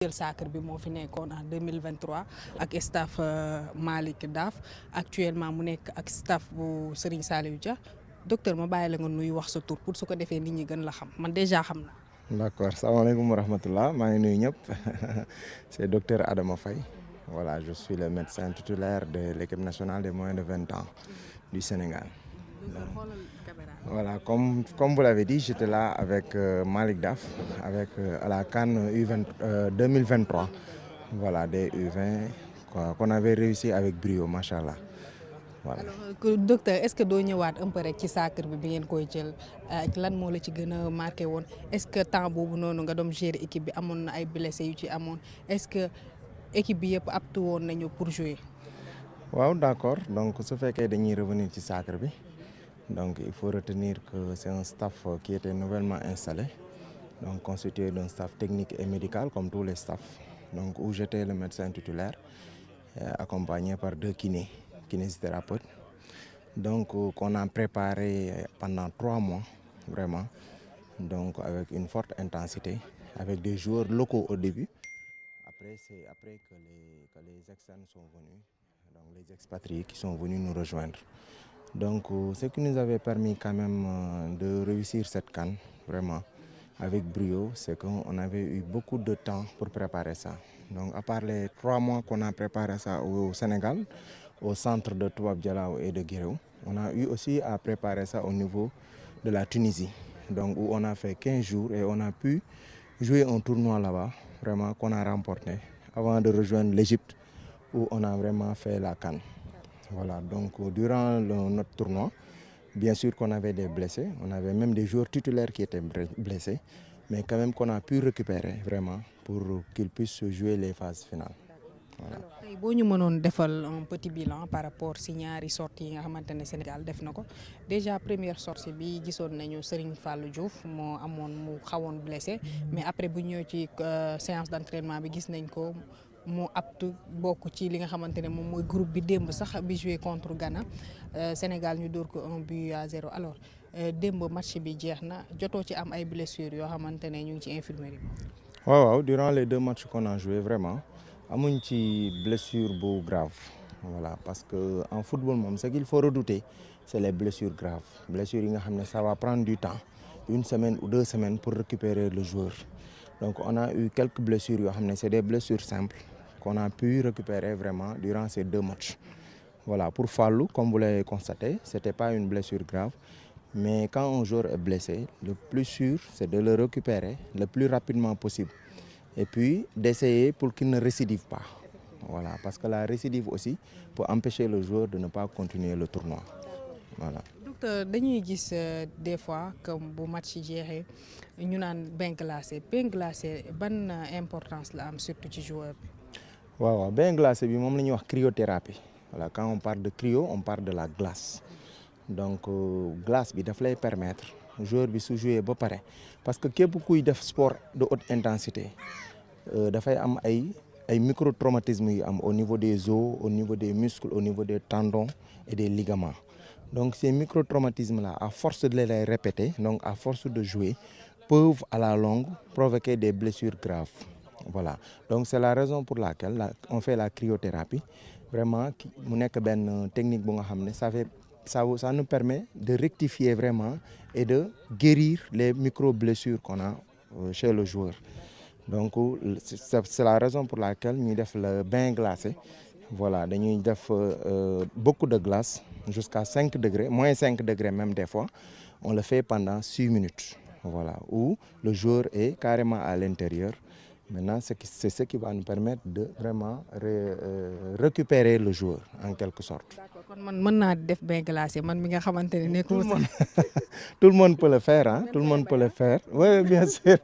jël sacre bi moo fi nekkoon en 2023 ak staff Malick Daaf actuellement mu nekk ak staff bu Serigne Saliou Dia docteur ma bàyyi la nga nuyu wax sa tur pour su ko defee nit ñi gën la xam man déjà xam na. D'accord, salaamaaleykum wa rahmatullah, maa ngi nuyu ñëpp c'est docteur Adama Faye. Voilà, je suis le médecin titulaire de l'équipe nationale des moins de 20 ans du Sénégal. Voilà, comme vous l'avez dit, j'étais là avec Malick Daf, avec à la CAN U20, 2023. Voilà, des U20 qu'on avait réussi avec brio, machallah. Voilà. Alors docteur, est-ce que doo ñëwaat un peu rek ci sacre bi ngeen koy jël lan moo la ci gën a marqué woon est-ce que temps boobu noonu nga doon gérer équipe bi amoon na ay blessés yu ci amoon est-ce que équipe bi yëpp apte woon nañu pour jouer. waaw d'accord, donc su fekkee dañuy revenir ci sacre bi donc il faut retenir que c'est un staff qui était nouvellement installé, donc constitué d'un staff technique et médical comme tous les staffs, donc où j'étais le médecin titulaire accompagné par 2 kinésithérapeutes, donc qu'on a préparé pendant 3 mois vraiment, donc avec une forte intensité, avec des joueurs locaux au début. Après c'est après que les externes sont venus, donc les expatriés qui sont venus nous rejoindre. Donc ce qui nous avait permis quand même de réussir cette CAN vraiment avec brio, c'est qu'on avait eu beaucoup de temps pour préparer ça. Donc à part les 3 mois qu'on a préparé ça au Sénégal, au centre de Toubab Dialaw et de Guéréo, on a eu aussi à préparer ça au niveau de la Tunisie, donc où on a fait 15 jours et on a pu jouer un tournoi là-bas, vraiment qu'on a remporté avant de rejoindre l'Égypte où on a vraiment fait la CAN. Voilà, donc durant notre tournoi, bien sûr qu'on avait des blessés, on avait même des joueurs titulaires qui étaient blessés, mais quand même qu'on a pu récupérer vraiment pour qu'ils puissent jouer les phases finales. Voilà. Alors tey boo ñu mënoon defal un petit bilan par rapport si ñaari sorties yi nga xamante ne Sénégal def na ko déjà première sortie bi gisoon nañu Serigne Fallou Diouf moo amoon mu xawoon blessé mais après bu ñëw ci séance d'entraînement bi gis nañ ko mu apte bokk ci li nga xamante ne moom mooy groupe bi démb sax bi joué contre Ghana Sénégal ñu dóor ko 1-0. Alors démb match bi jeex na jotoo ci am ay blessures yoo xamante ne ñu ngi ci infirmerie bi. waaw durant les 2 matchs qu'on a joué vraiment amuñ ci blessure bu grave, voilà, parce que en football moom ce qu'il faut redouter c'est les blessures graves, blessures yi nga xam ne ça va prendre du temps, 1 semaine ou 2 semaines pour récupérer le joueur. Donc on a eu quelques blessures yoo xam ne c'est des blessures simples qu'on a pu récupérer vraiment durant ces 2 matchs. Voilà, pour Fallou, comme vous l'avez constaté, c'était pas une blessure grave, mais quand un joueur est blessé, le plus sûr c'est de le récupérer le plus rapidement possible. Et puis d'essayer pour qu'il ne récidive pas. Voilà, parce que la récidive aussi peut empêcher le joueur de ne pas continuer le tournoi. Voilà. Docteur, dañuy gis des fois comme bu match yi jeexee ñu naan bain glacé ban importance la am surtout ci joueur bi. waaw bain glacé bi moom la ñuy wax cryothérapie. Voilà, quand on parle de cryo, on parle de la glace. Donc glace bi daf lay permettre joueur bi su jouer ba pare parce que képp kuy def sport de haute intensité dafay am ay micro-traumatismes yu am au niveau des os, au niveau des muscles, au niveau des tendons et des ligaments. Donc ces micro-traumatismes-là, à force de les répéter, donc à force de jouer, peuvent à la longue provoquer des blessures graves. Voilà, donc c'est la raison pour laquelle on fait la cryothérapie. Vraiment mu nekk benn technique bu nga xam ne ça nous permet de rectifier vraiment et de guérir les micro-blessures qu'on a chez le joueur. Donc c'est la raison pour laquelle ñuy def le bain glacé. Voilà, dañuy def beaucoup de glace jusqu'à 5 degrés, moins 5 degrés même des fois. On le fait pendant 6 minutes. Voilà, où le joueur est carrément à l'intérieur. Maintenant, c'est ce qui va nous permettre de vraiment récupérer le joueur en quelque sorte. D'accord, kon man mën naa def bain glacé man mi nga xamante ne nekkul tout le monde peut le faire, hein? Tout le monde peut le faire. Oui, bien sûr.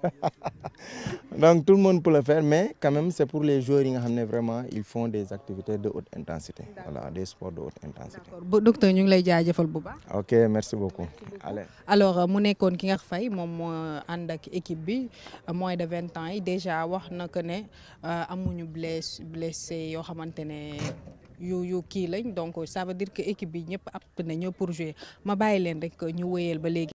Donc tout le monde peut le faire, mais quand même c'est pour les joueurs yi nga xam ne vraiment ils font des activités de haute intensité. Voilà, des sports de haute intensité. D'accord, docteur ñu ngi lay jaajëfal bu baax. Ok, merci beaucoup. Allez. Alors mu nekkoon ki nga fay moom moo ànd ak équipe bi moins de 20 ans yi déjà wax na que ne amuñu blessé yoo xamante ne yu kii lañ donc ça veut dire que équipe bi ñëpp apte nañu pour jouer ma bàyyi leen rek ñu wéyal ba léegi.